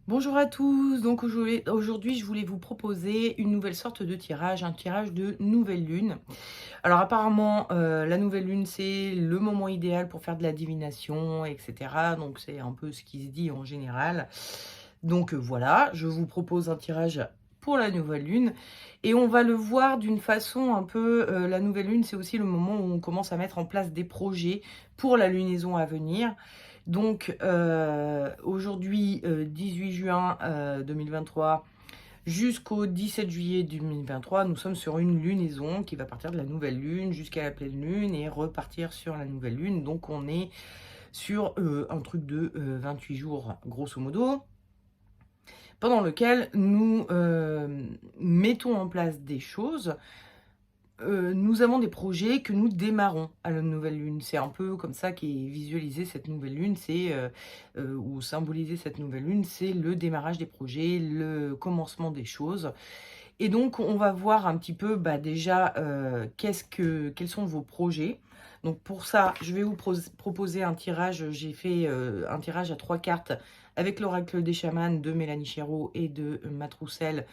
Bonjour à tous, donc aujourd'hui je voulais vous proposer une nouvelle sorte de tirage, un tirage de nouvelle lune. Alors apparemment la nouvelle lune c'est le moment idéal pour faire de la divination etc. Donc c'est un peu ce qui se dit en général. Donc voilà, je vous propose un tirage pour la nouvelle lune et on va le voir d'une façon un peu, la nouvelle lune c'est aussi le moment où on commence à mettre en place des projets pour la lunaison à venir. Donc aujourd'hui, 18 juin 2023 jusqu'au 17 juillet 2023, nous sommes sur une lunaison qui va partir de la nouvelle lune jusqu'à la pleine lune et repartir sur la nouvelle lune. Donc on est sur un truc de 28 jours grosso modo, pendant lequel nous mettons en place des choses. Nous avons des projets que nous démarrons à la nouvelle lune. C'est un peu comme ça qu'est visualisée cette nouvelle lune, c'est, ou symbolisée cette nouvelle lune, c'est le démarrage des projets, le commencement des choses. Et donc on va voir un petit peu, bah, déjà, quels sont vos projets. Donc pour ça, je vais vous proposer un tirage, j'ai fait, un tirage à 3 cartes avec l'oracle des chamans de Mélanie Chéreau et de Matt Roussel.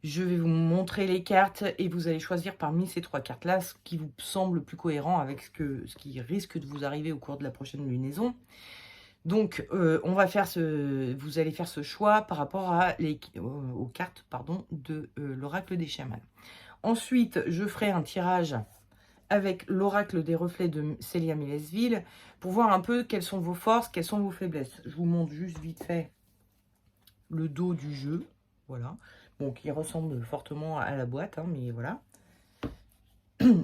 Je vais vous montrer les cartes et vous allez choisir parmi ces 3 cartes-là ce qui vous semble le plus cohérent avec ce qui risque de vous arriver au cours de la prochaine lunaison. Donc, on va faire vous allez faire ce choix par rapport aux cartes pardon, de l'oracle des chamans. Ensuite, je ferai un tirage avec l'oracle des reflets de Célia Mélesville pour voir un peu quelles sont vos forces, quelles sont vos faiblesses. Je vous montre juste vite fait le dos du jeu, voilà. Bon, qui ressemble fortement à la boîte, hein, mais voilà.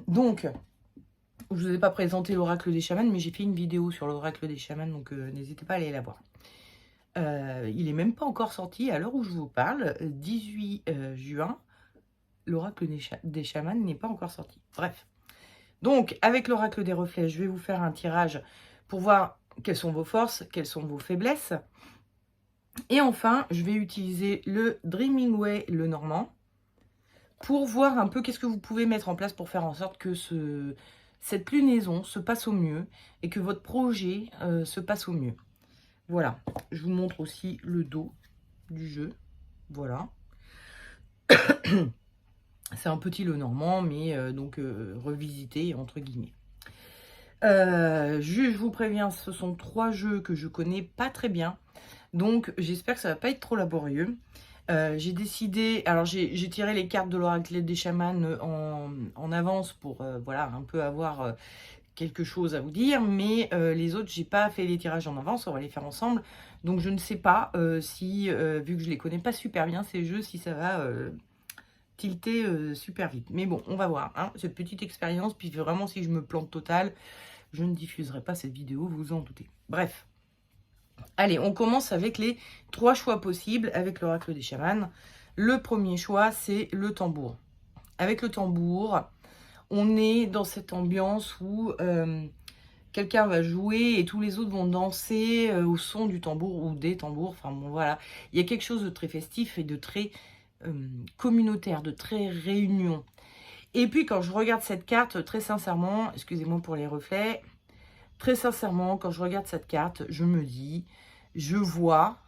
Donc, je ne vous ai pas présenté l'oracle des chamans, mais j'ai fait une vidéo sur l'oracle des chamans, donc n'hésitez pas à aller la voir. Il n'est même pas encore sorti à l'heure où je vous parle, 18 juin, l'oracle des chamans n'est pas encore sorti. Bref. Donc, avec l'oracle des reflets, je vais vous faire un tirage pour voir quelles sont vos forces, quelles sont vos faiblesses. Et enfin, je vais utiliser le Dreaming Way, le normand, pour voir un peu qu'est-ce que vous pouvez mettre en place pour faire en sorte que cette lunaison se passe au mieux et que votre projet se passe au mieux. Voilà, je vous montre aussi le dos du jeu, voilà. C'est un petit le normand, mais donc revisité entre guillemets. Je vous préviens, ce sont 3 jeux que je connais pas très bien, donc j'espère que ça va pas être trop laborieux. J'ai décidé, alors j'ai tiré les cartes de l'oracle des chamans en avance pour voilà, un peu avoir quelque chose à vous dire, mais les autres, j'ai pas fait les tirages en avance, on va les faire ensemble. Donc je ne sais pas si, vu que je les connais pas super bien ces jeux, si ça va tilter super vite. Mais bon, on va voir, hein, cette petite expérience, puis vraiment si je me plante total, je ne diffuserai pas cette vidéo, vous vous en doutez. Bref. Allez, on commence avec les 3 choix possibles avec l'oracle des chamans. Le premier choix, c'est le tambour. Avec le tambour, on est dans cette ambiance où quelqu'un va jouer et tous les autres vont danser au son du tambour ou des tambours. Enfin bon, voilà. Il y a quelque chose de très festif et de très communautaire, de très réunion. Et puis quand je regarde cette carte, très sincèrement, excusez-moi pour les reflets, très sincèrement, quand je regarde cette carte, je me dis, je vois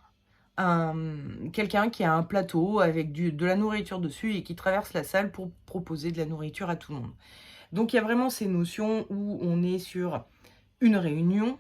quelqu'un qui a un plateau avec de la nourriture dessus et qui traverse la salle pour proposer de la nourriture à tout le monde. Donc il y a vraiment ces notions où on est sur une réunion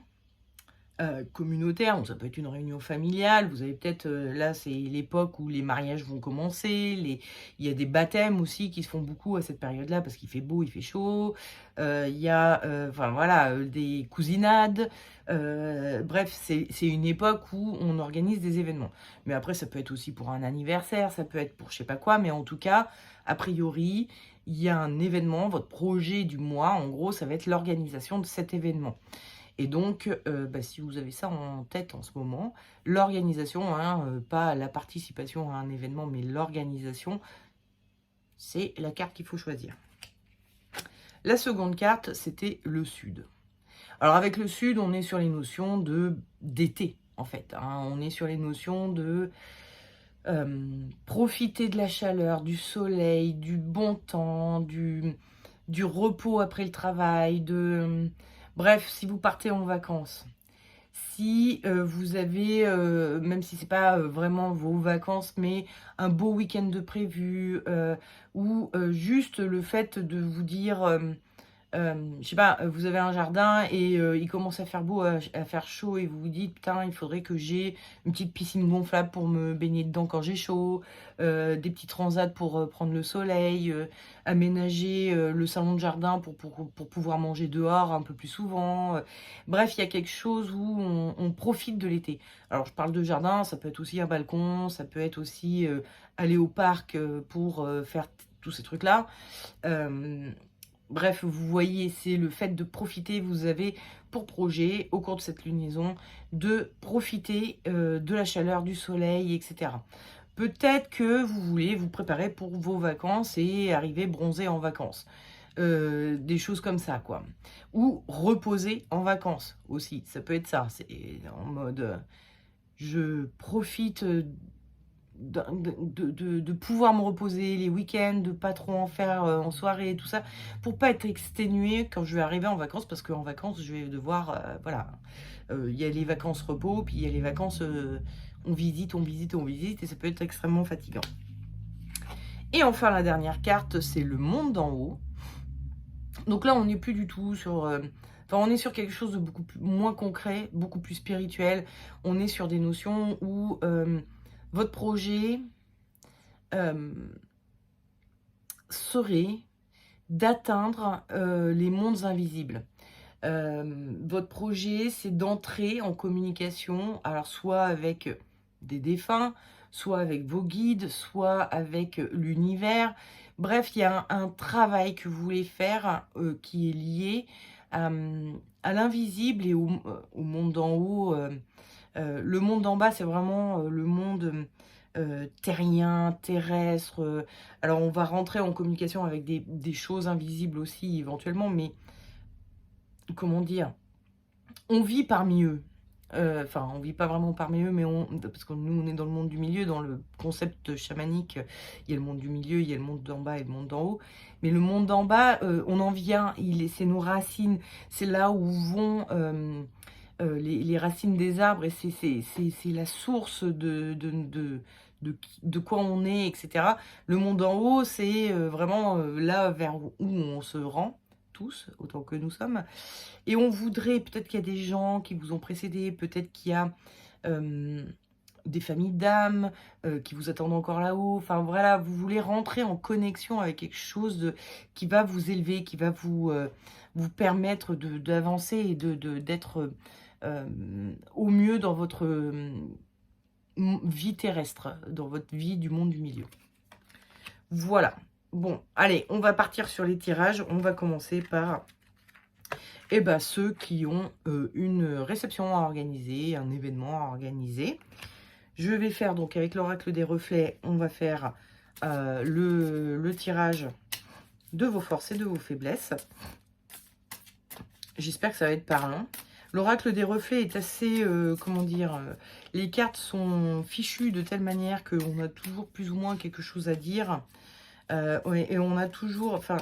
communautaire, donc ça peut être une réunion familiale, vous avez peut-être, là c'est l'époque où les mariages vont commencer, il y a des baptêmes aussi qui se font beaucoup à cette période-là parce qu'il fait beau, il fait chaud, il y a, enfin voilà, des cousinades, bref, c'est une époque où on organise des événements. Mais après ça peut être aussi pour un anniversaire, ça peut être pour je sais pas quoi, mais en tout cas, a priori, il y a un événement, votre projet du mois, en gros, ça va être l'organisation de cet événement. Et donc, bah, si vous avez ça en tête en ce moment, l'organisation, hein, pas la participation à un événement, mais l'organisation, c'est la carte qu'il faut choisir. La seconde carte, c'était le sud. Alors avec le sud, on est sur les notions d'été, en fait, hein. On est sur les notions de profiter de la chaleur, du soleil, du bon temps, du repos après le travail, bref, si vous partez en vacances. Si vous avez, même si c'est pas vraiment vos vacances, mais un beau week-end de prévu, ou juste le fait de vous dire, je sais pas, vous avez un jardin et il commence à faire beau, à faire chaud et vous vous dites: «Putain, il faudrait que j'ai une petite piscine gonflable pour me baigner dedans quand j'ai chaud, des petits transats pour, prendre le soleil, aménager, le salon de jardin pour pouvoir manger dehors un peu plus souvent», bref, il y a quelque chose où on profite de l'été. Alors je parle de jardin, ça peut être aussi un balcon, ça peut être aussi, aller au parc, pour, faire tous ces trucs-là. Hem Bref, vous voyez, c'est le fait de profiter. Vous avez pour projet, au cours de cette lunaison, de profiter de la chaleur, du soleil, etc. Peut-être que vous voulez vous préparer pour vos vacances et arriver bronzé en vacances. Des choses comme ça, quoi. Ou reposer en vacances aussi. Ça peut être ça. C'est en mode, je profite de pouvoir me reposer les week-ends, de pas trop en faire, en soirée, tout ça, pour pas être exténuée quand je vais arriver en vacances. Parce qu'en vacances, je vais devoir, voilà, il y a les vacances repos, puis il y a les vacances, on visite, on visite, on visite, et ça peut être extrêmement fatigant. Et enfin, la dernière carte, c'est le monde d'en haut. Donc là, on n'est plus du tout sur, enfin, on est sur quelque chose de beaucoup moins concret, beaucoup plus spirituel. On est sur des notions où, votre projet, serait d'atteindre, les mondes invisibles. Votre projet, c'est d'entrer en communication, alors soit avec des défunts, soit avec vos guides, soit avec l'univers. Bref, il y a un travail que vous voulez faire, qui est lié à l'invisible et au monde d'en haut. Le monde d'en bas, c'est vraiment, le monde, terrien, terrestre, alors on va rentrer en communication avec des choses invisibles aussi éventuellement, mais comment dire? On vit parmi eux. Enfin, on vit pas vraiment parmi eux, mais parce que nous, on est dans le monde du milieu, dans le concept chamanique, il y a le monde du milieu, il y a le monde d'en bas et le monde d'en haut. Mais le monde d'en bas, on en vient, c'est nos racines, c'est là où vont, les racines des arbres, et c'est la source de quoi on est, etc. Le monde en haut, c'est vraiment là vers où on se rend, tous, autant que nous sommes. Et on voudrait, peut-être qu'il y a des gens qui vous ont précédé, peut-être qu'il y a des familles d'âmes qui vous attendent encore là-haut. Enfin voilà, vous voulez rentrer en connexion avec quelque chose qui va vous élever, qui va vous permettre d'avancer et d'être au mieux dans votre vie terrestre, dans votre vie du monde du milieu. Voilà. Bon, allez, on va partir sur les tirages. On va commencer par ceux qui ont une réception à organiser, un événement à organiser. Je vais faire donc avec l'oracle des reflets, on va faire le tirage de vos forces et de vos faiblesses. J'espère que ça va être parlant. L'oracle des reflets est assez, comment dire, les cartes sont fichues de telle manière qu'on a toujours plus ou moins quelque chose à dire. Et on a toujours, enfin,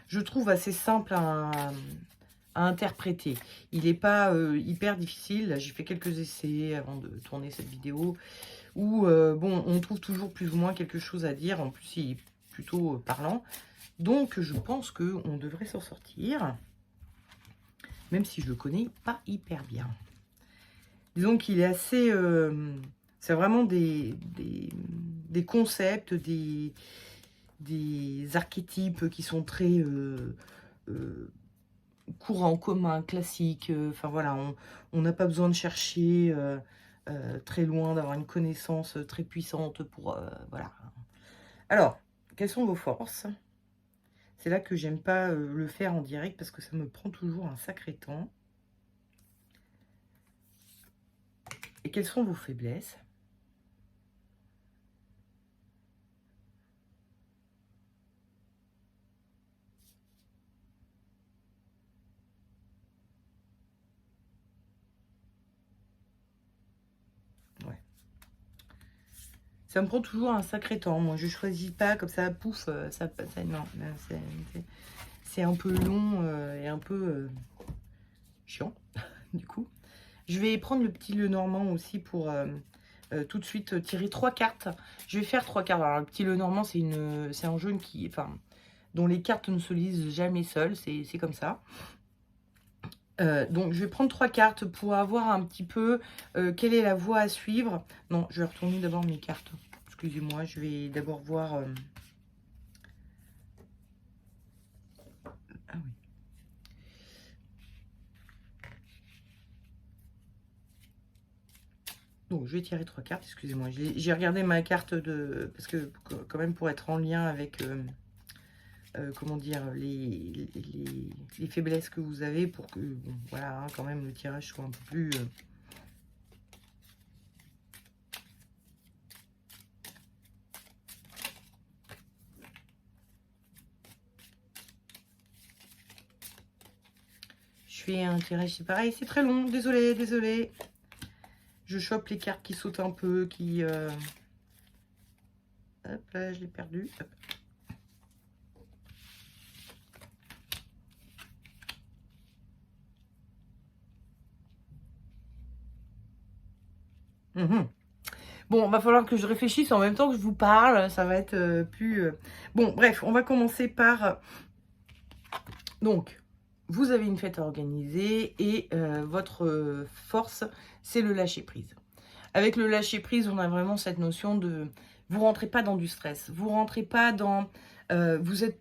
je trouve assez simple à interpréter. Il n'est pas hyper difficile. Là, j'ai fait quelques essais avant de tourner cette vidéo où, bon, on trouve toujours plus ou moins quelque chose à dire. En plus, il est plutôt parlant. Donc, je pense qu'on devrait s'en sortir. Même si je le connais pas hyper bien. Disons qu'il est assez... c'est vraiment des concepts, des archétypes qui sont très courants, communs, classiques. Enfin voilà, on n'a pas besoin de chercher très loin, d'avoir une connaissance très puissante pour... voilà. Alors, quelles sont vos forces? C'est là que j'aime pas le faire en direct parce que ça me prend toujours un sacré temps. Et quelles sont vos faiblesses? Ouais. Ça me prend toujours un sacré temps. Moi, je choisis pas comme ça, pouf, ça passe. Non, c'est un peu long et un peu chiant, du coup. Je vais prendre le petit Lenormand aussi pour tout de suite tirer 3 cartes. Je vais faire 3 cartes. Alors, le petit Lenormand, c'est un jaune qui, enfin, dont les cartes ne se lisent jamais seules. C'est comme ça. Donc, je vais prendre 3 cartes pour avoir un petit peu quelle est la voie à suivre. Non, je vais retourner d'abord mes cartes. Excusez-moi, je vais d'abord voir... Ah oui. Donc, je vais tirer 3 cartes, excusez-moi. J'ai regardé ma carte de... Parce que, quand même, pour être en lien avec... comment dire, les faiblesses que vous avez pour que, bon, voilà, hein, quand même, le tirage soit un peu plus... Je fais un tirage, c'est pareil, c'est très long, désolé, désolé. Je chope les cartes qui sautent un peu, qui... Hop, là, je l'ai perdu. Hop. Bon, va falloir que je réfléchisse en même temps que je vous parle. Ça va être plus... Bon, bref, on va commencer par... Donc, vous avez une fête à organiser et votre force, c'est le lâcher-prise. Avec le lâcher-prise, on a vraiment cette notion de... Vous rentrez pas dans du stress. Vous rentrez pas dans... vous êtes...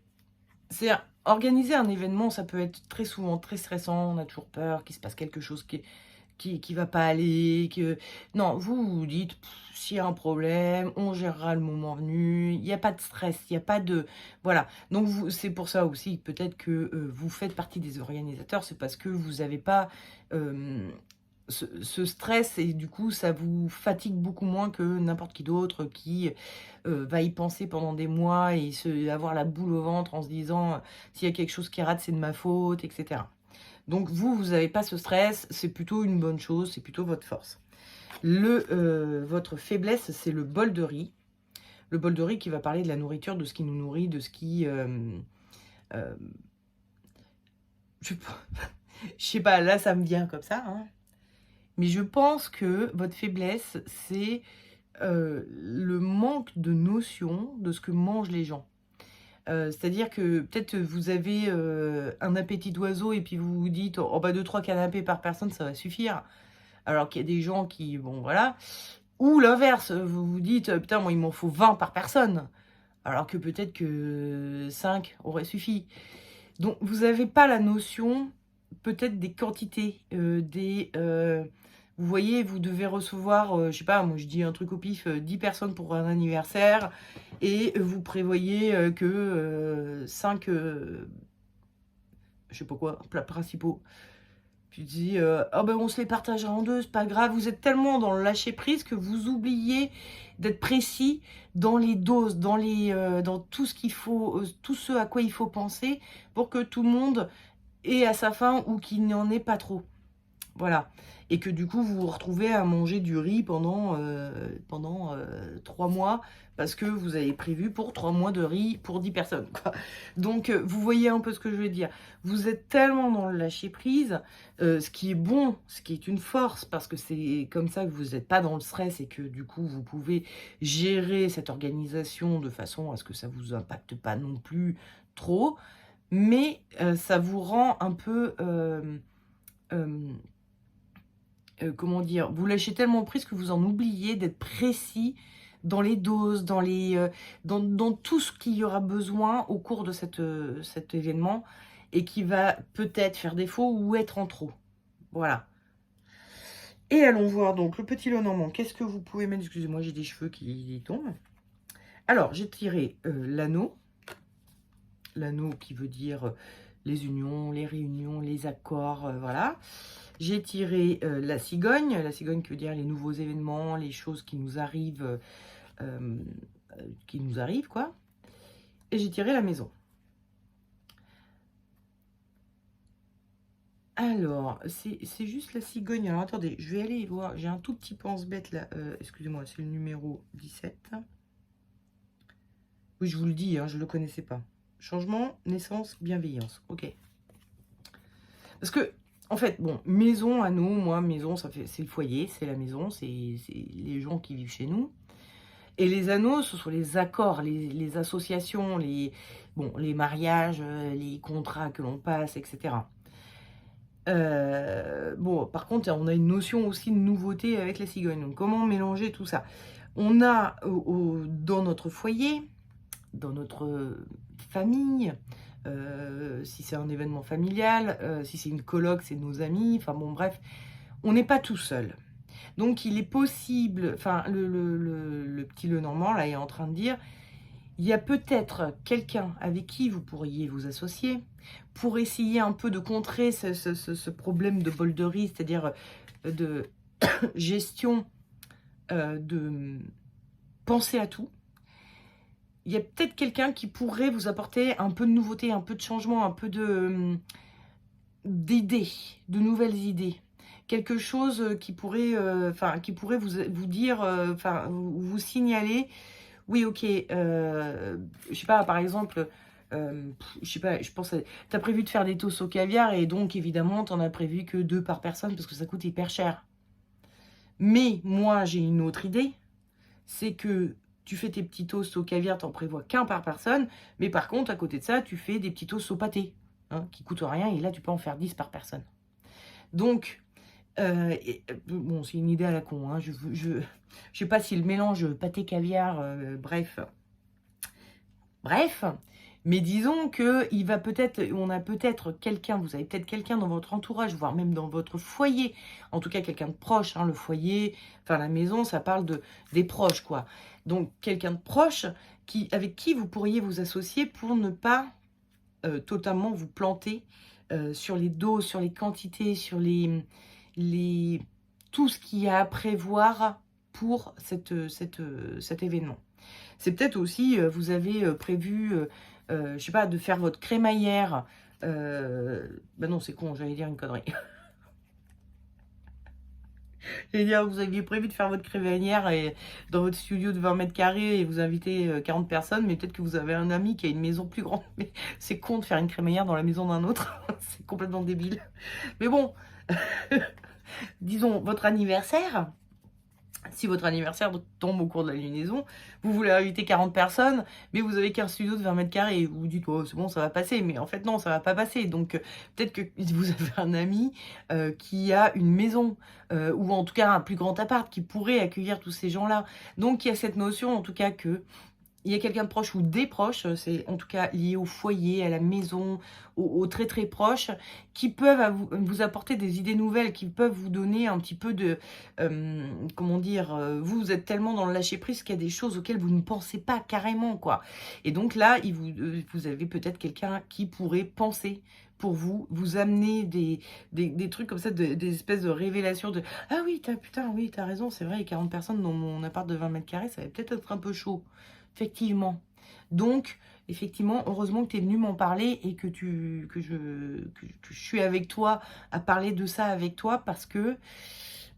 C'est organiser un événement, ça peut être très souvent très stressant. On a toujours peur qu'il se passe quelque chose qui va pas aller, que... Non, vous vous dites, s'il y a un problème, on gérera le moment venu, il n'y a pas de stress, il n'y a pas de... Voilà, donc c'est pour ça aussi, peut-être que vous faites partie des organisateurs, c'est parce que vous n'avez pas ce stress, et du coup, ça vous fatigue beaucoup moins que n'importe qui d'autre qui va y penser pendant des mois et avoir la boule au ventre en se disant, s'il y a quelque chose qui rate, c'est de ma faute, etc. Donc vous n'avez pas ce stress, c'est plutôt une bonne chose, c'est plutôt votre force. Votre faiblesse, c'est le bol de riz. Le bol de riz qui va parler de la nourriture, de ce qui nous nourrit, de ce qui... je sais pas, là ça me vient comme ça. Hein. Mais je pense que votre faiblesse, c'est le manque de notion de ce que mangent les gens. C'est-à-dire que peut-être vous avez un appétit d'oiseau et puis vous vous dites, oh bah 2-3 canapés par personne, ça va suffire. Alors qu'il y a des gens qui, bon voilà. Ou l'inverse, vous vous dites, putain, moi il m'en faut 20 par personne. Alors que peut-être que 5 aurait suffi. Donc vous n'avez pas la notion peut-être des quantités, vous voyez, vous devez recevoir, je sais pas, moi je dis un truc au pif, 10 personnes pour un anniversaire, et vous prévoyez que 5, je sais pas quoi, plats principaux. Tu te dis, oh ben on se les partagera en deux, c'est pas grave. Vous êtes tellement dans le lâcher prise que vous oubliez d'être précis dans les doses, dans tout ce qu'il faut, tout ce à quoi il faut penser pour que tout le monde ait à sa faim ou qu'il n'y en ait pas trop. Voilà. Et que du coup, vous vous retrouvez à manger du riz pendant 3 mois parce que vous avez prévu pour 3 mois de riz pour 10 personnes. Quoi. Donc, vous voyez un peu ce que je veux dire. Vous êtes tellement dans le lâcher-prise, ce qui est bon, ce qui est une force, parce que c'est comme ça que vous n'êtes pas dans le stress et que du coup, vous pouvez gérer cette organisation de façon à ce que ça ne vous impacte pas non plus trop. Mais ça vous rend un peu... comment dire, vous lâchez tellement prise que vous en oubliez d'être précis dans les doses, dans tout ce qu'il y aura besoin au cours de cet événement et qui va peut-être faire défaut ou être en trop. Voilà. Et allons voir donc le petit Lenormand. Qu'est-ce que vous pouvez mettre? Excusez-moi, j'ai des cheveux qui tombent. Alors, j'ai tiré l'anneau. L'anneau qui veut dire les unions, les réunions, les accords, voilà. J'ai tiré la cigogne qui veut dire les nouveaux événements, les choses qui nous arrivent, quoi. Et j'ai tiré la maison. Alors, c'est juste la cigogne. Alors, attendez, je vais aller voir. J'ai un tout petit pense-bête, là. Excusez-moi, c'est le numéro 17. Oui, je vous le dis, hein, je ne le connaissais pas. Changement, naissance, bienveillance. Ok. Parce que En fait, bon, maison à nous, moi, maison, c'est le foyer, c'est la maison, c'est les gens qui vivent chez nous. Et les anneaux, ce sont les accords, les associations, bon, les mariages, les contrats que l'on passe, etc. Bon, par contre, on a une notion aussi de nouveauté avec la cigogne. Donc, comment mélanger tout ça? On a dans notre foyer, dans notre famille, si c'est un événement familial, si c'est une coloc, c'est nos amis, enfin bon, bref, on n'est pas tout seul. Donc, il est possible, enfin, le petit Lenormand, là, est en train de dire, il y a peut-être quelqu'un avec qui vous pourriez vous associer pour essayer un peu de contrer ce problème de bolderie, c'est-à-dire de gestion, de penser à tout. Il y a peut-être quelqu'un qui pourrait vous apporter un peu de nouveauté, un peu de changement, un peu d'idées, de nouvelles idées. Quelque chose qui pourrait, vous dire, vous signaler, oui, ok, je sais pas, par exemple, je sais pas, je pense, tu as prévu de faire des toasts au caviar et donc évidemment, tu n'en as prévu que 2 par personne parce que ça coûte hyper cher. Mais moi, j'ai une autre idée, c'est que tu fais tes petits toasts au caviar, t'en prévois qu'un par personne, mais par contre, à côté de ça, tu fais des petits toasts au pâté, hein, qui coûtent rien, et là, tu peux en faire 10 par personne. Donc, bon, c'est une idée à la con, hein, je sais pas si le mélange pâté caviar, bref, mais disons que on a peut-être quelqu'un, vous avez peut-être quelqu'un dans votre entourage, voire même dans votre foyer, en tout cas quelqu'un de proche, hein, le foyer, enfin la maison, ça parle des proches, quoi. Donc quelqu'un de proche avec qui vous pourriez vous associer pour ne pas totalement vous planter sur les doses, sur les quantités, sur tout ce qu'il y a à prévoir pour cet événement. C'est peut-être aussi, vous avez prévu, je sais pas, de faire votre crémaillère. Bah non, c'est con, j'allais dire une connerie. J'allais dire, vous aviez prévu de faire votre crémaillère dans votre studio de 20 mètres carrés et vous invitez 40 personnes, mais peut-être que vous avez un ami qui a une maison plus grande. Mais c'est con de faire une crémaillère dans la maison d'un autre. C'est complètement débile. Mais bon, disons, votre anniversaire. Si votre anniversaire tombe au cours de la lunaison, vous voulez inviter 40 personnes, mais vous avez qu'un studio de 20 mètres carrés. Vous vous dites, oh, c'est bon, ça va passer. Mais en fait, non, ça va pas passer. Donc, peut-être que vous avez un ami qui a une maison, ou en tout cas un plus grand appart, qui pourrait accueillir tous ces gens-là. Donc, il y a cette notion, en tout cas, que il y a quelqu'un de proche ou des proches, c'est en tout cas lié au foyer, à la maison, aux très très proches, qui peuvent vous apporter des idées nouvelles, qui peuvent vous donner un petit peu de, comment dire, vous êtes tellement dans le lâcher prise qu'il y a des choses auxquelles vous ne pensez pas carrément, quoi. Et donc là, vous avez peut-être quelqu'un qui pourrait penser pour vous amener des trucs comme ça, des espèces de révélations de « Ah oui, putain, oui, t'as raison, c'est vrai, 40 personnes dans mon appart de 20 mètres carrés, ça va peut-être être un peu chaud. » Effectivement. Donc, effectivement, heureusement que tu es venu m'en parler et que je suis avec toi à parler de ça avec toi parce que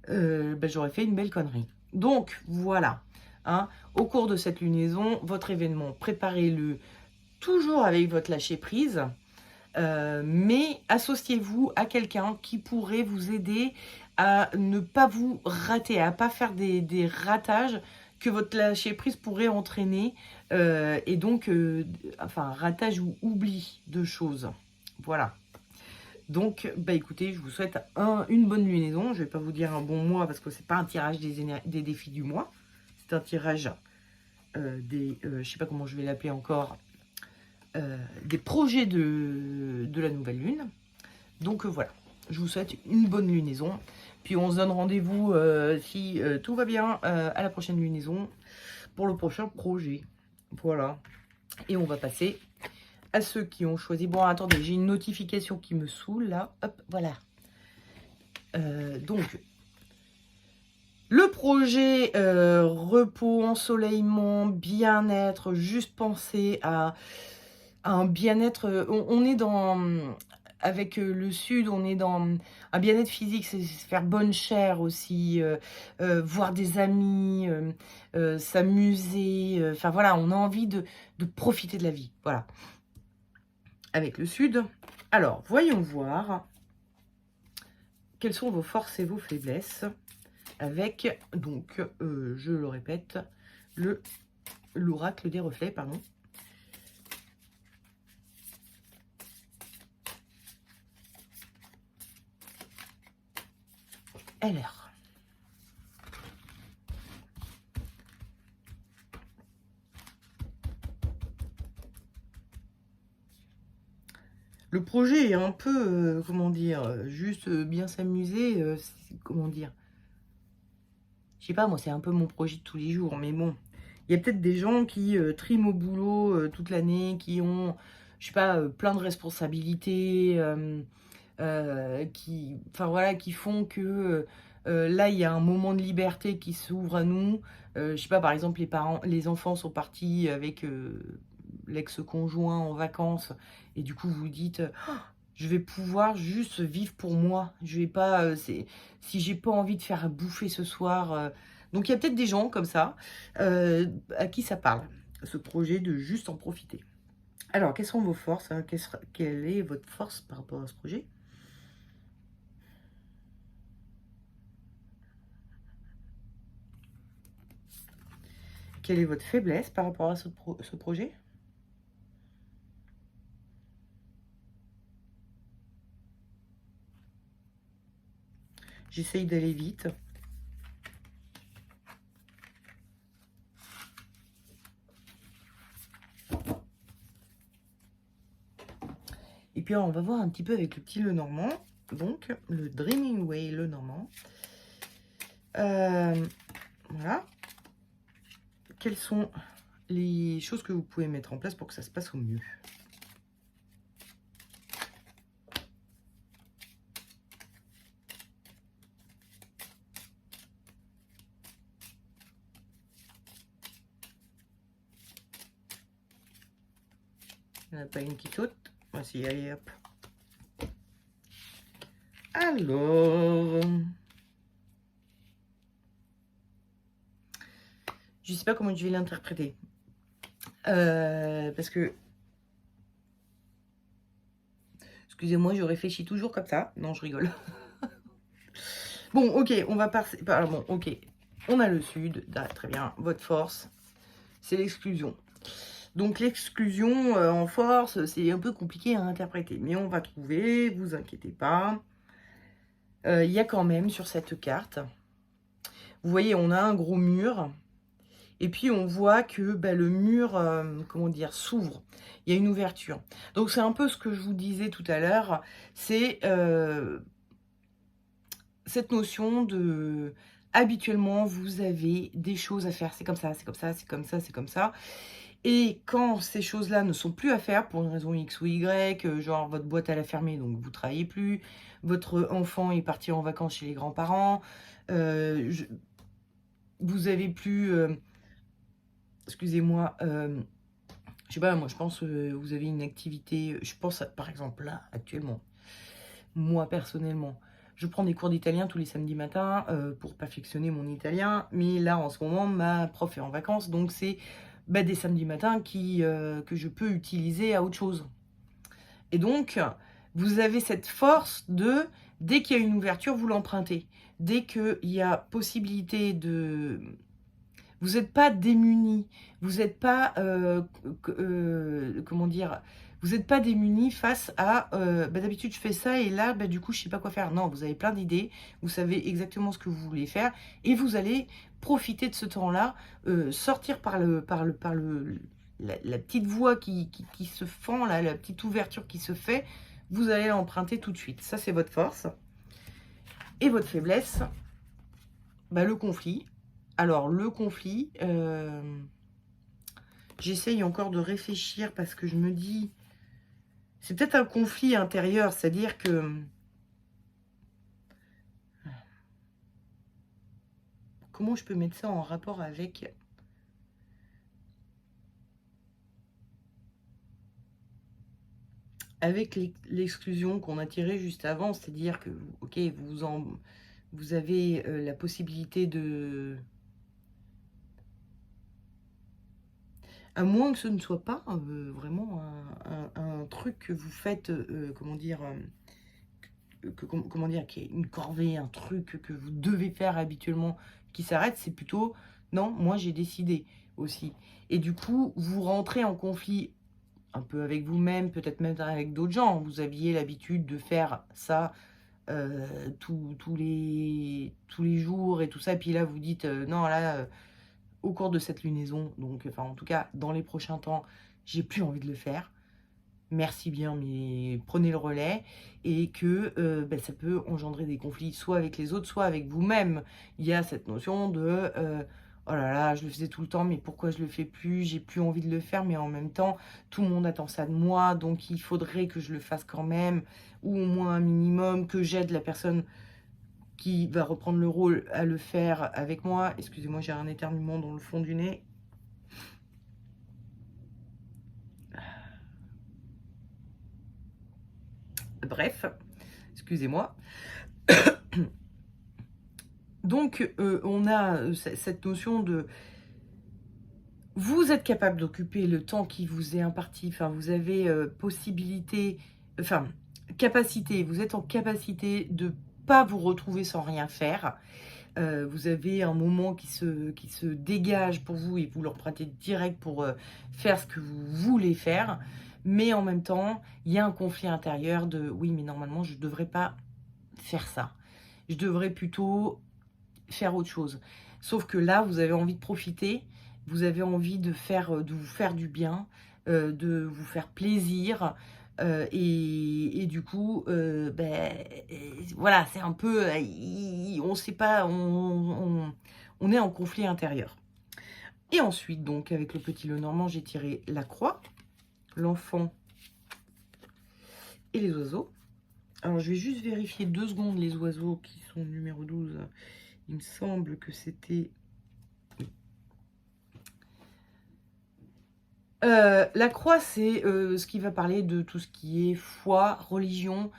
j'aurais fait une belle connerie. Donc, voilà. Hein, au cours de cette lunaison, votre événement, préparez-le toujours avec votre lâcher-prise. Mais associez-vous à quelqu'un qui pourrait vous aider à ne pas vous rater, à ne pas faire des ratages que votre lâcher-prise pourrait entraîner, et donc, ratage ou oubli de choses. Voilà. Donc, bah écoutez, je vous souhaite une bonne lunaison. Je ne vais pas vous dire un bon mois parce que c'est pas un tirage des défis du mois. C'est un tirage je sais pas comment je vais l'appeler encore, des projets de la nouvelle lune. Donc voilà, je vous souhaite une bonne lunaison. Puis on se donne rendez-vous, si tout va bien, à la prochaine lunaison pour le prochain projet. Voilà. Et on va passer à ceux qui ont choisi. Bon, attendez, j'ai une notification qui me saoule là. Hop, voilà. Donc, le projet repos, ensoleillement, bien-être, juste penser à un bien-être. On est dans, avec le sud, on est dans un bien-être physique, c'est se faire bonne chère aussi, voir des amis, s'amuser. Enfin voilà, on a envie de profiter de la vie. Voilà. Avec le sud. Alors, voyons voir. quelles sont vos forces et vos faiblesses avec, donc, je le répète, l'oracle des reflets, pardon. LR. Le projet est un peu, comment dire, juste bien s'amuser, comment dire, je sais pas, moi, c'est un peu mon projet de tous les jours, mais bon, il y a peut-être des gens qui triment au boulot toute l'année, qui ont, je sais pas, plein de responsabilités, enfin voilà, qui font que là, il y a un moment de liberté qui s'ouvre à nous. Je sais pas, par exemple, les enfants sont partis avec l'ex-conjoint en vacances, et du coup, vous vous dites, je vais pouvoir juste vivre pour moi. Je vais pas, si j'ai pas envie de faire à bouffer ce soir. Donc il y a peut-être des gens comme ça à qui ça parle, ce projet de juste en profiter. Alors, quelles sont vos forces, hein? Quelle est votre force par rapport à ce projet? Quelle est votre faiblesse par rapport à ce projet? J'essaye d'aller vite. Et puis, on va voir un petit peu avec le petit Lenormand. Donc, le Dreaming Way Lenormand. Voilà. Quelles sont les choses que vous pouvez mettre en place pour que ça se passe au mieux? Il n'y en a pas une qui saute. Voici, allez hop. Alors, je sais pas comment je vais l'interpréter. Parce que, excusez-moi, je réfléchis toujours comme ça. Non, je rigole. Bon, ok, on va passer. Bon, ok. On a le sud. Ah, très bien. Votre force, c'est l'exclusion. Donc, l'exclusion en force, c'est un peu compliqué à interpréter. Mais on va trouver, vous inquiétez pas. Il y a quand même sur cette carte, vous voyez, on a un gros mur. Et puis, on voit que bah, le mur, comment dire, s'ouvre. Il y a une ouverture. Donc, c'est un peu ce que je vous disais tout à l'heure. C'est cette notion de... Habituellement, vous avez des choses à faire. C'est comme ça, c'est comme ça, c'est comme ça, c'est comme ça. Et quand ces choses-là ne sont plus à faire, pour une raison X ou Y, genre votre boîte elle a fermé, donc vous ne travaillez plus, votre enfant est parti en vacances chez les grands-parents, vous avez plus... excusez-moi, je sais pas, moi je pense vous avez une activité, je pense par exemple là, actuellement, moi personnellement, je prends des cours d'italien tous les samedis matins pour perfectionner mon italien, mais là en ce moment ma prof est en vacances, donc c'est bah, des samedis matins que je peux utiliser à autre chose. Et donc, vous avez cette force de, dès qu'il y a une ouverture, vous l'empruntez. Dès qu'il y a possibilité de... Vous n'êtes pas démunis, vous n'êtes pas, comment dire, vous n'êtes pas démunis face à, bah, d'habitude je fais ça et là, bah, du coup je sais pas quoi faire. Non, vous avez plein d'idées, vous savez exactement ce que vous voulez faire et vous allez profiter de ce temps-là, sortir la petite voie qui se fend, là, la petite ouverture qui se fait, vous allez l'emprunter tout de suite. Ça, c'est votre force. Et votre faiblesse, bah, le conflit. Alors, le conflit, j'essaye encore de réfléchir parce que je me dis, c'est peut-être un conflit intérieur, c'est-à-dire que... Comment je peux mettre ça en rapport avec... Avec l'exclusion qu'on a tirée juste avant, c'est-à-dire que, ok, vous avez la possibilité de... À moins que ce ne soit pas vraiment un truc que vous faites, comment dire, comment dire, qui est une corvée, un truc que vous devez faire habituellement qui s'arrête, c'est plutôt: «Non, moi j'ai décidé aussi» et du coup, vous rentrez en conflit un peu avec vous-même, peut-être même avec d'autres gens. Vous aviez l'habitude de faire ça, tous les jours et tout ça et puis là vous dites: «Non là, au cours de cette lunaison, donc enfin en tout cas dans les prochains temps, j'ai plus envie de le faire. Merci bien, mais prenez le relais» et que, ça peut engendrer des conflits soit avec les autres, soit avec vous-même. Il y a cette notion de, «Oh là là, je le faisais tout le temps, mais pourquoi je le fais plus? J'ai plus envie de le faire, mais en même temps, tout le monde attend ça de moi, donc il faudrait que je le fasse quand même, ou au moins un minimum, que j'aide la personne qui va reprendre le rôle à le faire avec moi». Excusez-moi, j'ai un éternuement dans le fond du nez. Bref, excusez-moi. Donc, on a, cette notion de vous êtes capable d'occuper le temps qui vous est imparti, enfin vous avez, possibilité, enfin capacité, vous êtes en capacité de pas vous retrouver sans rien faire. Vous avez un moment qui se dégage pour vous et vous le reprenez direct pour, faire ce que vous voulez faire. Mais en même temps, il y a un conflit intérieur de: «Oui, mais normalement je ne devrais pas faire ça. Je devrais plutôt faire autre chose». Sauf que là, vous avez envie de profiter, vous avez envie de vous faire du bien, de vous faire plaisir, et du coup, voilà, c'est un peu, i on sait pas, on est en conflit intérieur. Et ensuite donc avec le petit Lenormand, j'ai tiré la croix, l'enfant et les oiseaux. Alors je vais juste vérifier 2 secondes les oiseaux qui sont numéro 12. Il me semble que c'était la croix, c'est, ce qui va parler de tout ce qui est foi, religion,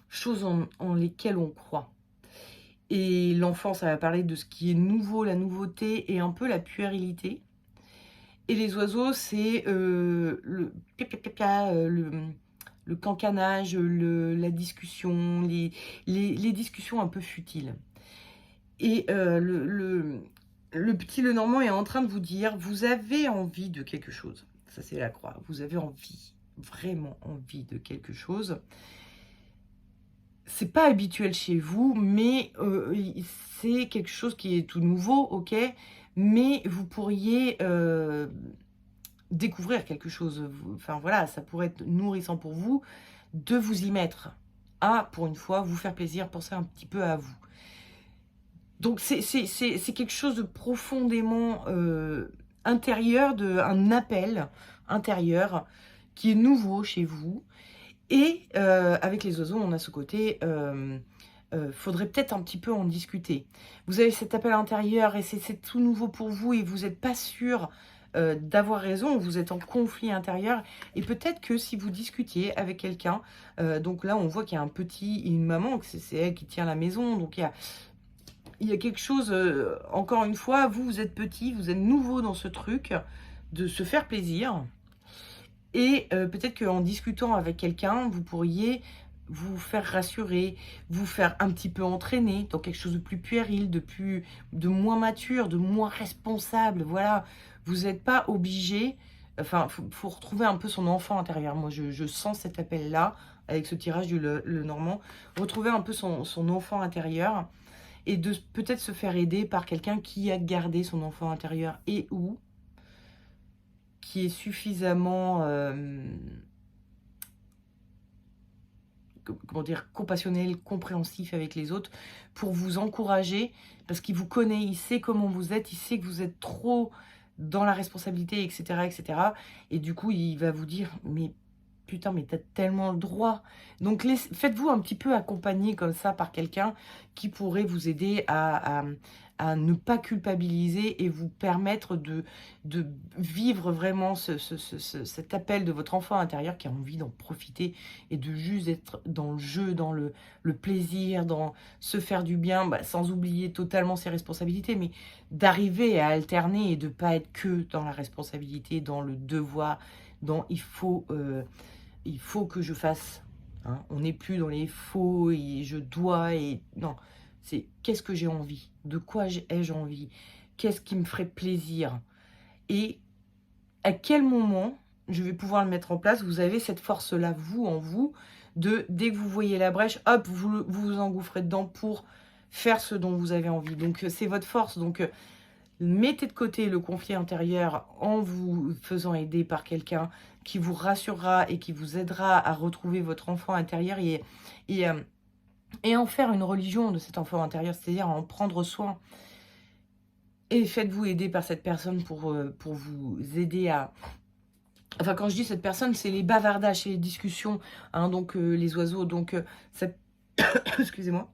choses en lesquelles on croit. Et l'enfant, ça va parler de ce qui est nouveau, la nouveauté et un peu la puérilité. Et les oiseaux, c'est, le pia, le cancanage, la discussion, les discussions un peu futiles. Et le petit Lenormand est en train de vous dire: «Vous avez envie de quelque chose». Ça, c'est la croix. Vous avez envie, vraiment envie de quelque chose. C'est pas habituel chez vous, mais c'est quelque chose qui est tout nouveau, OK, mais vous pourriez, découvrir quelque chose. Enfin voilà, ça pourrait être nourrissant pour vous de vous y mettre, à, pour une fois, vous faire plaisir, penser un petit peu à vous. Donc c'est quelque chose de profondément, intérieur, un appel intérieur qui est nouveau chez vous et avec les oiseaux, on a ce côté, faudrait peut-être un petit peu en discuter. Vous avez cet appel intérieur et c'est tout nouveau pour vous et vous êtes pas sûr, d'avoir raison, vous êtes en conflit intérieur et peut-être que si vous discutiez avec quelqu'un, donc là, on voit qu'il y a un petit et une maman, que c'est elle qui tient la maison, donc il y a quelque chose, encore une fois, vous êtes petit, vous êtes nouveau dans ce truc de se faire plaisir et peut-être qu'en discutant avec quelqu'un, vous pourriez vous faire rassurer, vous faire un petit peu entraîner dans quelque chose de plus puéril, de moins mature, de moins responsable, voilà. Vous n'êtes pas obligé, enfin, faut retrouver un peu son enfant intérieur. Moi, je sens cet appel-là, avec ce tirage du Lenormand. Retrouver un peu son enfant intérieur et de peut-être se faire aider par quelqu'un qui a gardé son enfant intérieur et ou qui est suffisamment, comment dire? Compassionnel, compréhensif avec les autres pour vous encourager parce qu'il vous connaît, il sait comment vous êtes, il sait que vous êtes trop dans la responsabilité et cetera et cetera et du coup, il va vous dire: «Mais putain, mais tu as tellement le droit». Donc faites-vous un petit peu accompagner comme ça par quelqu'un qui pourrait vous aider à ne pas culpabiliser et vous permettre de vivre vraiment cet appel de votre enfant intérieur qui a envie d'en profiter et de juste être dans le jeu, dans le plaisir, dans se faire du bien, sans oublier totalement ses responsabilités, mais d'arriver à alterner et de pas être que dans la responsabilité, dans le devoir, dans il faut que je fasse Hein. On n'est plus dans les faux et je dois et... Non, c'est qu'est-ce que j'ai envie? De quoi ai-je envie? Qu'est-ce qui me ferait plaisir? Et à quel moment je vais pouvoir le mettre en place? Vous avez cette force-là, vous, en vous, de dès que vous voyez la brèche, hop, vous vous engouffrez dedans pour faire ce dont vous avez envie. Donc, c'est votre force. Donc, mettez de côté le conflit intérieur en vous faisant aider par quelqu'un qui vous rassurera et qui vous aidera à retrouver votre enfant intérieur et en faire une religion de cet enfant intérieur, c'est-à-dire en prendre soin. Et faites-vous aider par cette personne pour vous aider à... Enfin, quand je dis cette personne, c'est les bavardages, c'est les discussions, hein, donc les oiseaux. Donc, excusez-moi,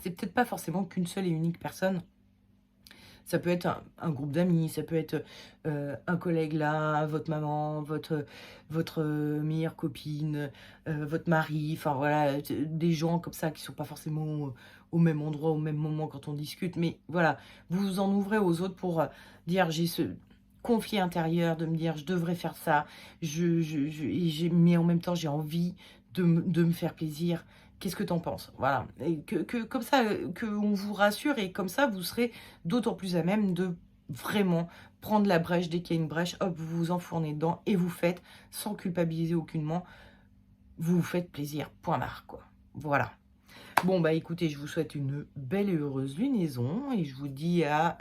c'est peut-être pas forcément qu'une seule et unique personne. Ça peut être un groupe d'amis, ça peut être un collègue là, votre maman, votre meilleure copine, votre mari, enfin voilà, des gens comme ça qui sont pas forcément au même endroit, au même moment quand on discute. Mais voilà, vous vous en ouvrez aux autres pour dire j'ai ce conflit intérieur, de me dire je devrais faire ça, mais en même temps j'ai envie de me faire plaisir. Qu'est-ce que tu en penses? Voilà. Et comme ça, qu'on vous rassure et comme ça, vous serez d'autant plus à même de vraiment prendre la brèche dès qu'il y a une brèche. Hop, vous vous enfournez dedans et vous faites, sans culpabiliser aucunement, vous vous faites plaisir. Point barre, quoi. Voilà. Bon, bah écoutez, je vous souhaite une belle et heureuse lunaison et je vous dis à...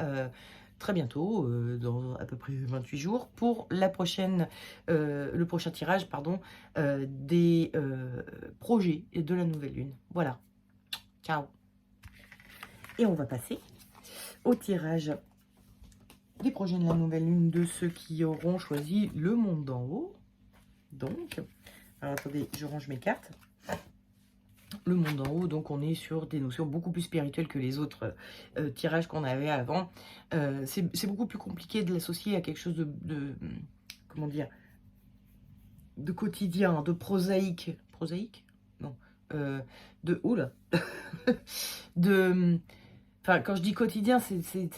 très bientôt, dans à peu près 28 jours, pour le prochain tirage pardon, des projets de la nouvelle lune. Voilà. Ciao. Et on va passer au tirage des projets de la nouvelle lune de ceux qui auront choisi le monde d'en haut. Donc, alors attendez, je range mes cartes. Le monde en haut, donc on est sur des notions beaucoup plus spirituelles que les autres tirages qu'on avait avant. C'est beaucoup plus compliqué de l'associer à quelque chose comment dire, de quotidien, de prosaïque. Prosaïque? Non. De... Oula. Enfin, quand je dis quotidien, c'est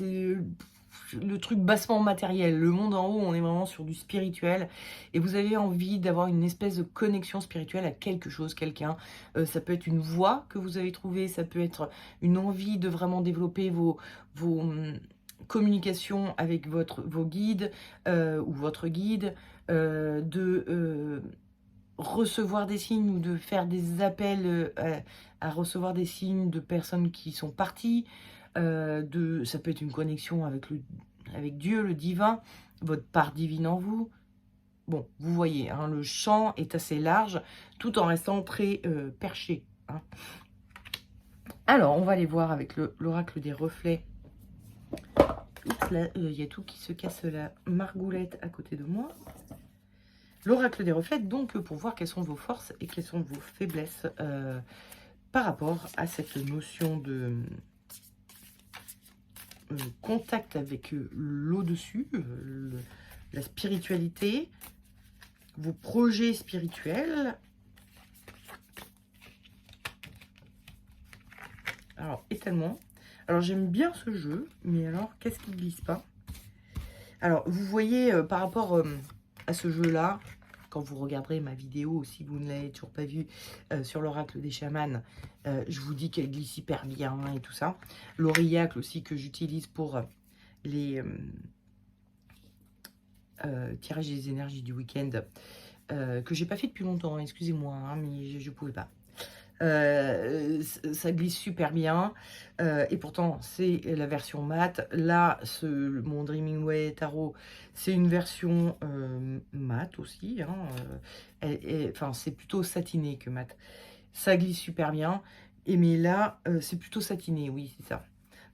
le truc bassement matériel. Le monde en haut, on est vraiment sur du spirituel. Et vous avez envie d'avoir une espèce de connexion spirituelle à quelque chose, quelqu'un. Ça peut être une voie que vous avez trouvée. Ça peut être une envie de vraiment développer vos communications avec vos guides ou votre guide. Recevoir des signes ou de faire des appels à recevoir des signes de personnes qui sont parties. Ça peut être une connexion avec Dieu, le divin, votre part divine en vous. Bon, vous voyez, hein, le champ est assez large, tout en restant très perché. Hein. Alors, on va aller voir avec l'oracle des reflets. Oups, là, il y a tout qui se casse la margoulette à côté de moi. L'oracle des reflets, donc, pour voir quelles sont vos forces et quelles sont vos faiblesses par rapport à cette notion de... contact avec l'au-dessus, la spiritualité, vos projets spirituels. Alors, étalement. Alors, j'aime bien ce jeu, mais alors, qu'est-ce qui ne glisse pas? Alors, vous voyez, par rapport à ce jeu-là, quand vous regarderez ma vidéo, si vous ne l'avez toujours pas vue, sur l'oracle des chamans, je vous dis qu'elle glisse hyper bien et tout ça. L'oriacle aussi que j'utilise pour les tirages des énergies du week-end, que j'ai pas fait depuis longtemps, excusez-moi, hein, mais je pouvais pas. Ça glisse super bien et pourtant c'est la version mat. Là, mon Dreaming Way Tarot, c'est une version mat aussi, hein, enfin c'est plutôt satiné que mat. Ça glisse super bien, mais là c'est plutôt satiné, oui c'est ça.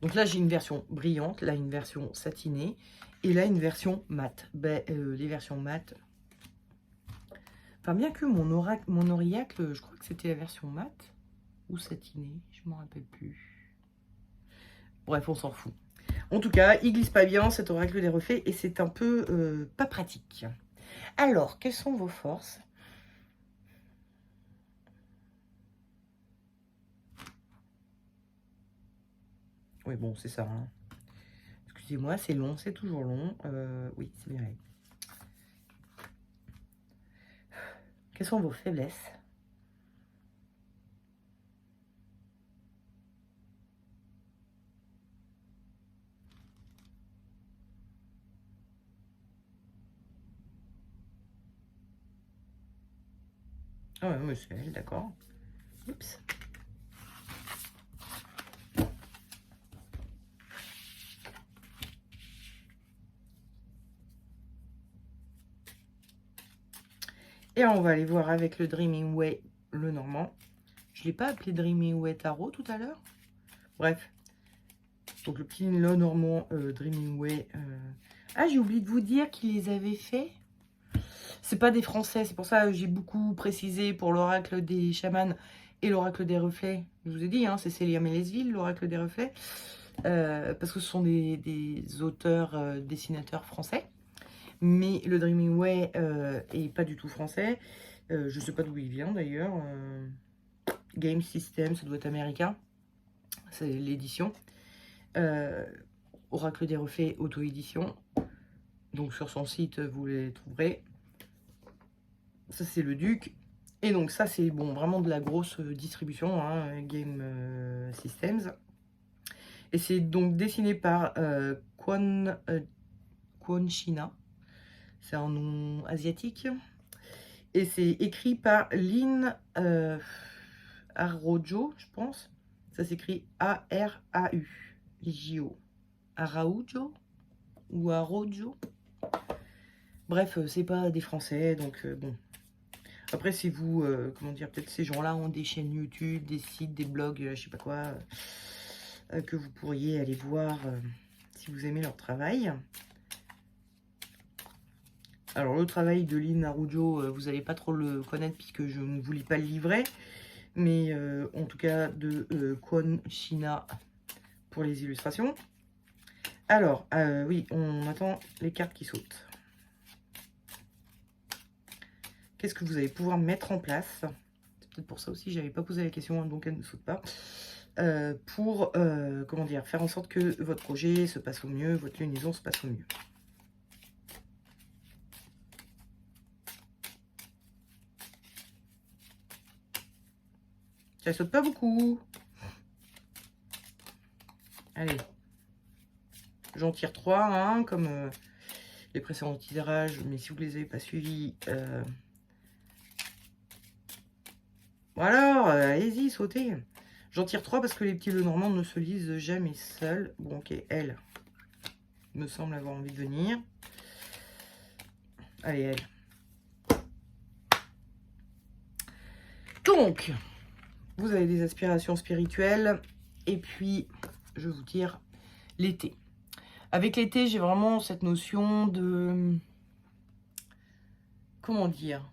Donc là j'ai une version brillante, là une version satinée et là une version mat. Les versions mat... Enfin, bien que mon auriacle, je crois que c'était la version mat ou satinée, je ne m'en rappelle plus. Bref, on s'en fout. En tout cas, il glisse pas bien cet oracle des reflets et c'est un peu pas pratique. Alors, quelles sont vos forces? Oui, bon, c'est ça. Hein. Excusez-moi, c'est long, c'est toujours long. Oui, c'est bien. Quelles sont vos faiblesses? Ah ouais, mais c'est elle, d'accord. Oups. Et on va aller voir avec le Dreaming Way, le normand. Je ne l'ai pas appelé Dreaming Way Tarot tout à l'heure. Bref. Donc le petit le normand Dreaming Way. Ah, j'ai oublié de vous dire qu'il les avait fait. C'est pas des Français, c'est pour ça que j'ai beaucoup précisé pour l'oracle des chamans et l'oracle des reflets. Je vous ai dit, hein, c'est Célia Mélesville, l'oracle des reflets. Parce que ce sont des auteurs, dessinateurs français. Mais le Dreaming Way est pas du tout français. Je sais pas d'où il vient d'ailleurs. Game System, ça doit être américain. C'est l'édition. Oracle des reflets, auto-édition. Donc sur son site, vous les trouverez. Ça, c'est le Duc. Et donc ça, c'est bon, vraiment de la grosse distribution, hein, Game Systems. Et c'est donc dessiné par Kwon China. C'est un nom asiatique. Et c'est écrit par Lin Araujo, je pense. Ça s'écrit A-R-A-U-J-O. Araujo ou Araujo. Bref, c'est pas des Français, donc bon. Après, si vous, comment dire, peut-être ces gens-là ont des chaînes YouTube, des sites, des blogs, je sais pas quoi, que vous pourriez aller voir si vous aimez leur travail. Alors, le travail de Lin Araujo, vous n'allez pas trop le connaître puisque je ne vous lis pas le livret. Mais en tout cas, de Kwon China pour les illustrations. Alors, oui, on attend les cartes qui sautent. Qu'est-ce que vous allez pouvoir mettre en place? C'est peut-être pour ça aussi, je n'avais pas posé la question, hein, donc elle ne saute pas. Pour, comment dire, faire en sorte que votre projet se passe au mieux, votre lunaison se passe au mieux. Ça saute pas beaucoup. Allez. J'en tire 3, hein, comme les précédents tirages, mais si vous ne les avez pas suivis... Alors, allez-y, sautez. J'en tire 3 parce que les petits Lenormand ne se lisent jamais seuls. Bon, ok, elle me semble avoir envie de venir. Allez, elle. Donc, vous avez des aspirations spirituelles. Et puis, je vous tire l'été. Avec l'été, j'ai vraiment cette notion de... Comment dire?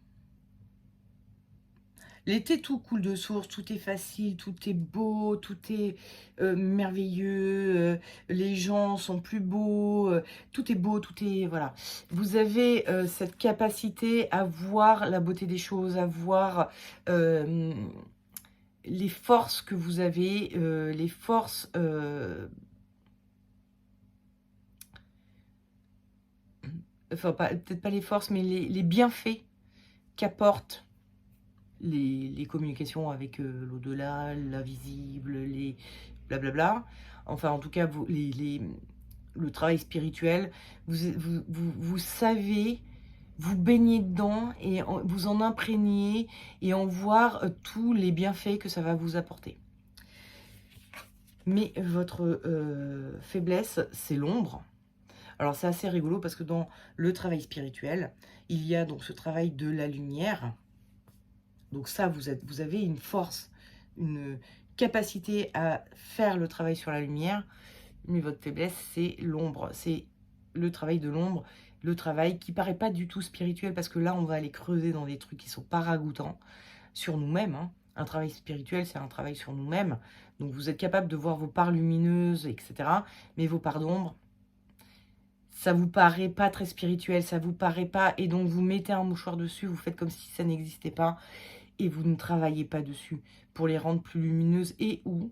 L'été, tout coule de source, tout est facile, tout est beau, tout est merveilleux, les gens sont plus beaux, tout est beau, tout est... Voilà. Vous avez cette capacité à voir la beauté des choses, à voir les forces que vous avez, les forces... enfin, peut-être pas les forces, mais les bienfaits qu'apportent les communications avec l'au-delà, l'invisible, les blablabla. Enfin, en tout cas, le travail spirituel, vous savez, vous baignez dedans et vous en imprégnez et en voir tous les bienfaits que ça va vous apporter. Mais votre faiblesse, c'est l'ombre. Alors, c'est assez rigolo parce que dans le travail spirituel, il y a donc ce travail de la lumière. Donc ça, vous avez une force, une capacité à faire le travail sur la lumière. Mais votre faiblesse, c'est l'ombre. C'est le travail de l'ombre, le travail qui paraît pas du tout spirituel. Parce que là, on va aller creuser dans des trucs qui sont pas ragoûtants sur nous-mêmes. Hein. Un travail spirituel, c'est un travail sur nous-mêmes. Donc vous êtes capable de voir vos parts lumineuses, etc. Mais vos parts d'ombre, ça vous paraît pas très spirituel, ça vous paraît pas. Et donc vous mettez un mouchoir dessus, vous faites comme si ça n'existait pas. Et vous ne travaillez pas dessus pour les rendre plus lumineuses et ou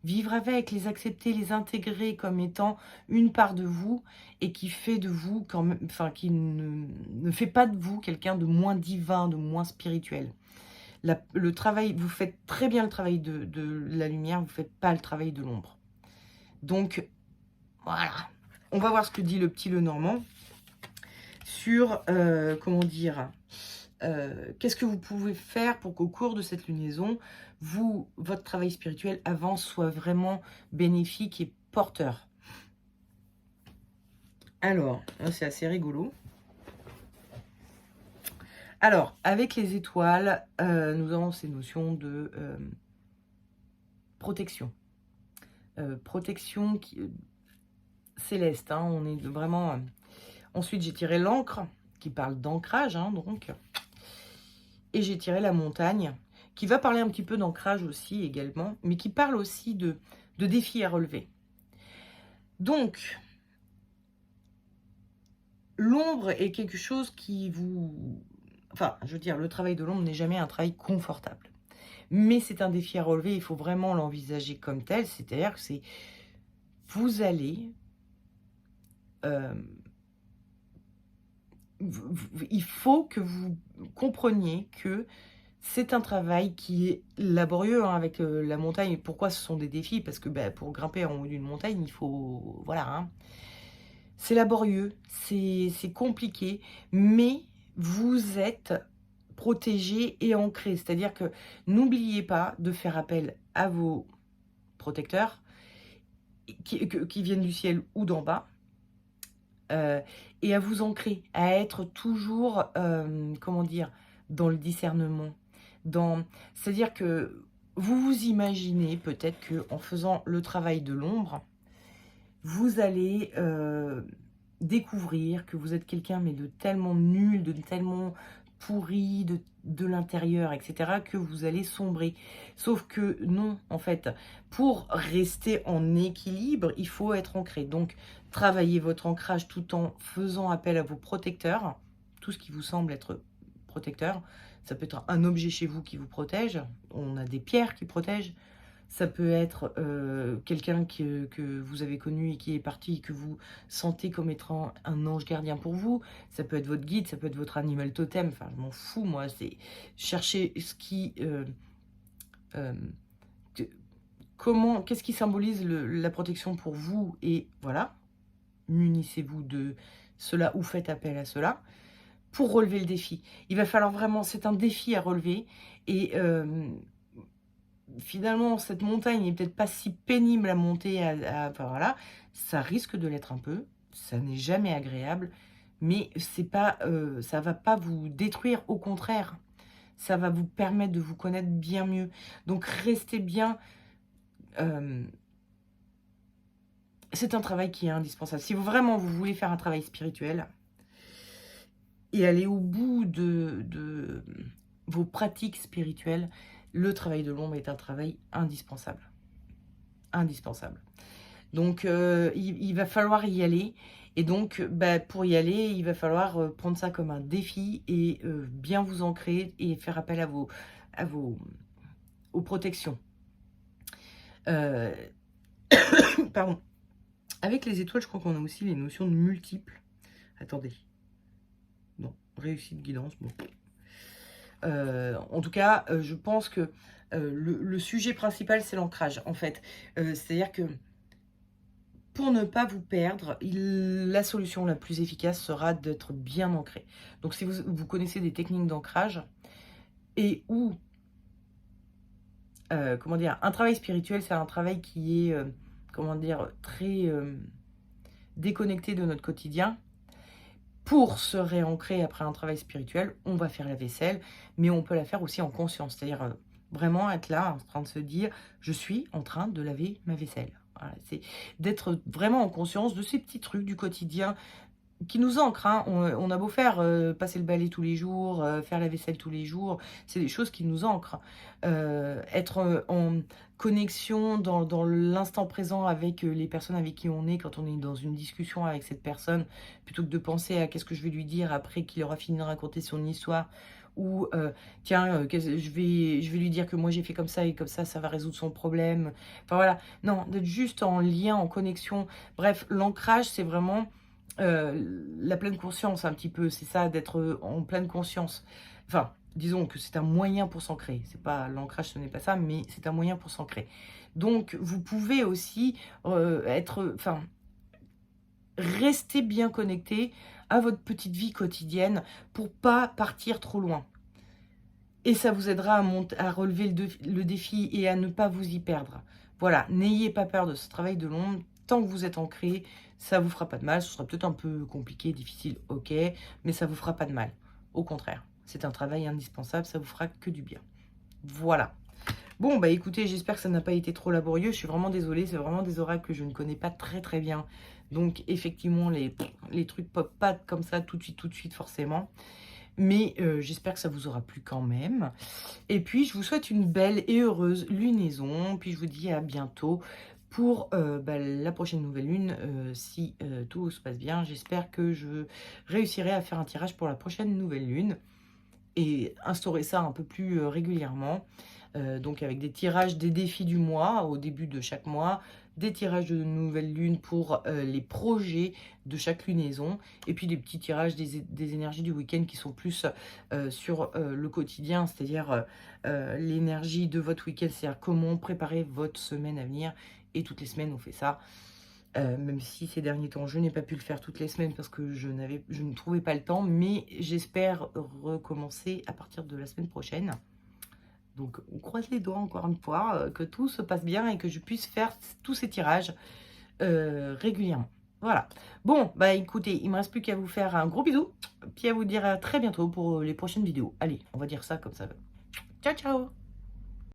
vivre avec, les accepter, les intégrer comme étant une part de vous et qui fait de vous, quand même, enfin, qui ne fait pas de vous quelqu'un de moins divin, de moins spirituel. Le travail, vous faites très bien le travail de la lumière, vous ne faites pas le travail de l'ombre. Donc, voilà. On va voir ce que dit le petit Lenormand sur, comment dire... qu'est-ce que vous pouvez faire pour qu'au cours de cette lunaison, votre travail spirituel avance, soit vraiment bénéfique et porteur? Alors, là, c'est assez rigolo. Alors, avec les étoiles, nous avons ces notions de protection. Protection céleste, hein, on est vraiment... Ensuite, j'ai tiré l'encre, qui parle d'ancrage, hein, donc. Et j'ai tiré la montagne, qui va parler un petit peu d'ancrage aussi également, mais qui parle aussi de défis à relever. Donc, l'ombre est quelque chose qui vous... Enfin, je veux dire, le travail de l'ombre n'est jamais un travail confortable. Mais c'est un défi à relever, il faut vraiment l'envisager comme tel. C'est-à-dire que c'est... Vous allez... il faut que vous compreniez que c'est un travail qui est laborieux, hein, avec la montagne. Pourquoi ce sont des défis? Parce que pour grimper en haut d'une montagne, il faut... Voilà, hein. C'est laborieux, c'est compliqué, mais vous êtes protégé et ancré. C'est-à-dire que n'oubliez pas de faire appel à vos protecteurs qui viennent du ciel ou d'en bas, et à vous ancrer, à être toujours, comment dire, dans le discernement. C'est-à-dire que vous vous imaginez peut-être qu'en faisant le travail de l'ombre, vous allez découvrir que vous êtes quelqu'un mais de tellement nul, de tellement pourri de l'intérieur, etc., que vous allez sombrer. Sauf que non, en fait, pour rester en équilibre, il faut être ancré. Donc, travaillez votre ancrage tout en faisant appel à vos protecteurs, tout ce qui vous semble être protecteur. Ça peut être un objet chez vous qui vous protège. On a des pierres qui protègent. Ça peut être quelqu'un que vous avez connu et qui est parti et que vous sentez comme étant un ange gardien pour vous. Ça peut être votre guide, ça peut être votre animal totem. Enfin, je m'en fous, moi. C'est chercher ce qui... qu'est-ce qui symbolise la protection pour vous? Et voilà, munissez-vous de cela ou faites appel à cela pour relever le défi. Il va falloir vraiment... C'est un défi à relever et... finalement, cette montagne n'est peut-être pas si pénible à monter, enfin voilà, ça risque de l'être un peu, ça n'est jamais agréable, mais c'est pas, ça va pas vous détruire, au contraire, ça va vous permettre de vous connaître bien mieux. Donc restez bien, c'est un travail qui est indispensable. Si vraiment vous voulez faire un travail spirituel et aller au bout de vos pratiques spirituelles, le travail de l'ombre est un travail indispensable. Indispensable. Donc, il va falloir y aller. Et donc, pour y aller, il va falloir prendre ça comme un défi et bien vous ancrer et faire appel aux protections. Pardon. Avec les étoiles, je crois qu'on a aussi les notions de multiples. Attendez. Non, réussite, guidance, bon. En tout cas, je pense que le sujet principal, c'est l'ancrage, en fait. C'est-à-dire que pour ne pas vous perdre, la solution la plus efficace sera d'être bien ancré. Donc, si vous connaissez des techniques d'ancrage et ou, comment dire, un travail spirituel, c'est un travail qui est, comment dire, très déconnecté de notre quotidien. Pour se réancrer après un travail spirituel, on va faire la vaisselle, mais on peut la faire aussi en conscience. C'est-à-dire vraiment être là en train de se dire « je suis en train de laver ma vaisselle ». Voilà, c'est d'être vraiment en conscience de ces petits trucs du quotidien qui nous ancrent, hein. On a beau faire passer le balai tous les jours, faire la vaisselle tous les jours, c'est des choses qui nous ancrent. Être en connexion dans l'instant présent avec les personnes avec qui on est, quand on est dans une discussion avec cette personne, plutôt que de penser à qu'est-ce que je vais lui dire après qu'il aura fini de raconter son histoire, ou tiens, je vais lui dire que moi j'ai fait comme ça et comme ça va résoudre son problème. Enfin voilà, non, d'être juste en lien, en connexion. Bref, l'ancrage, c'est vraiment... la pleine conscience, un petit peu, c'est ça, d'être en pleine conscience. Enfin, disons que c'est un moyen pour s'ancrer. C'est pas l'ancrage, ce n'est pas ça, mais c'est un moyen pour s'ancrer. Donc, vous pouvez aussi enfin, rester bien connecté à votre petite vie quotidienne pour pas partir trop loin. et ça vous aidera à relever le défi et à ne pas vous y perdre. Voilà, n'ayez pas peur de ce travail de l'ombre. Tant que vous êtes ancré, ça vous fera pas de mal. Ce sera peut-être un peu compliqué, difficile, ok, mais ça vous fera pas de mal. Au contraire, c'est un travail indispensable, ça vous fera que du bien. Voilà. Bon, bah écoutez, j'espère que ça n'a pas été trop laborieux. Je suis vraiment désolée, c'est vraiment des oracles que je ne connais pas très bien. Donc effectivement, les trucs pop pas comme ça tout de suite forcément. Mais j'espère que ça vous aura plu quand même. Et puis, je vous souhaite une belle et heureuse lunaison. Puis, je vous dis à bientôt pour la prochaine nouvelle lune. Si tout se passe bien, j'espère que je réussirai à faire un tirage pour la prochaine nouvelle lune et instaurer ça un peu plus régulièrement. Donc avec des tirages des défis du mois au début de chaque mois, des tirages de nouvelle lune pour les projets de chaque lunaison, et puis des petits tirages des énergies du week-end qui sont plus sur le quotidien, c'est-à-dire l'énergie de votre week-end, c'est-à-dire comment préparer votre semaine à venir. Et toutes les semaines on fait ça. Même si ces derniers temps, je n'ai pas pu le faire toutes les semaines parce que je ne trouvais pas le temps, mais j'espère recommencer à partir de la semaine prochaine. Donc, on croise les doigts encore une fois, que tout se passe bien et que je puisse faire tous ces tirages régulièrement. Voilà. Bon, bah écoutez, il ne me reste plus qu'à vous faire un gros bisou, puis à vous dire à très bientôt pour les prochaines vidéos. Allez, on va dire ça comme ça. Ciao, ciao!